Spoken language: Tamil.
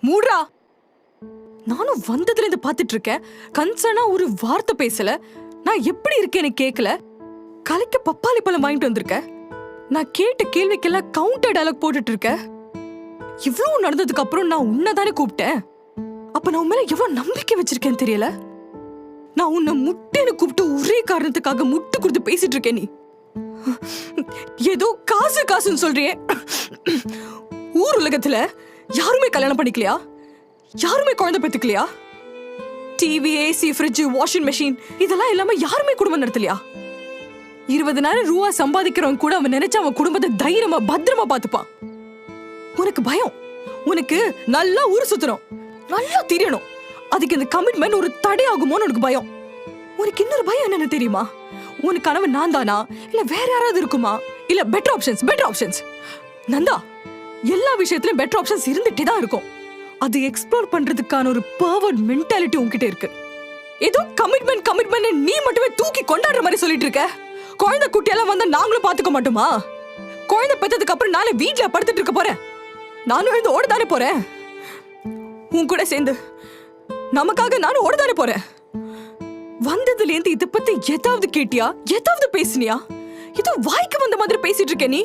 மூடுறா. நானும் வந்ததுல இருந்து பாத்துட்டு இருக்கேன். கன்சர்னா ஒரு வார்த்தை பேசல. நான் எப்படி இருக்கேன்னு கேட்கல. கலைக்க பப்பாளி பழம் வாங்கிட்டு வந்திருக்க. நான் கேட்ட கேள்விக்கெல்லாம் கவுண்டர் டயலாக் போட்டுட்டு இருக்க. இவ்வளவு நடந்ததுக்கு அப்புறம் நான் உன்னதானே கூப்பிட்டேன். அப்ப நான் உன் மேல எவ்வளவு நம்பிக்கை வச்சிருக்கேன்னு தெரியல. நான் உன்னை முட்டேன்னு கூப்பிட்டு ஒரே காரணத்துக்காக முட்டு கொடுத்து பேசிட்டு இருக்கேன். நீ ஏதோ காசு காசுன்னு சொல்றியே. ஊர் உலகத்துல யாருமே கல்யாணம் பண்ணிக்கலையா? யாருமே குழந்தை பெத்துக்கலையா? TV, AC, fridge, washing machine இதெல்லாம் இல்லாம யாருமே குடும்பம் நடத்தலையா? 20,000 ரூபா சம்பாதிக்கிறவன் கூட அவன் நினைச்சா அவன் குடும்பத்தை தைரியமா பத்திரமா பாத்துப்பான். உனக்கு பயம். உனக்கு நல்லா ஊர் சுத்தணும், நல்லா தெரியணும். அதுக்கு இந்த கமிட்மெண்ட் ஒரு தடை ஆகுமோன்னு உனக்கு பயம். உனக்கு இன்னொரு பயம் என்னன்னு தெரியுமா? உனக்கு கனவு நான் தானா, இல்ல வேற யாராவது இருக்குமா, இல்ல பெட்டர் ஆப்ஷன்ஸ். நந்தா, எல்லா விஷயத்திலும் பெட்டர் ஆப்ஷன்ஸ் இருந்துட்டே தான் இருக்கும். அது எக்ஸ்ப்ளோர் பண்றதுக்கான ஒரு பவர்ட் மென்டாலிட்டி உன்கிட்ட இருக்கு. ஏதோ கமிட்மெண்ட் நீ மட்டுமே தூக்கி கொண்டாடுற மாதிரி சொல்லிட்டு இருக்க. குழந்தை குட்டியெல்லாம் வந்தா நாங்களும் பாத்துக்க மாட்டோமா? குழந்தை பெற்றதுக்கு அப்புறம் நானே வீட்டுல படுத்துட்டு இருக்க போறேன். நானும் எழுந்து ஓடதானே போறேன். உன் கூட சேர்ந்து நமக்காக நானும் ஓடதானே போறேன். வந்ததுல இருந்து இத பத்தி ஏதாவது கேட்டியா? ஏதாவது பேசினியா? ஏதோ வாய்க்கு வந்த மாதிரி பேசிட்டு இருக்க நீ.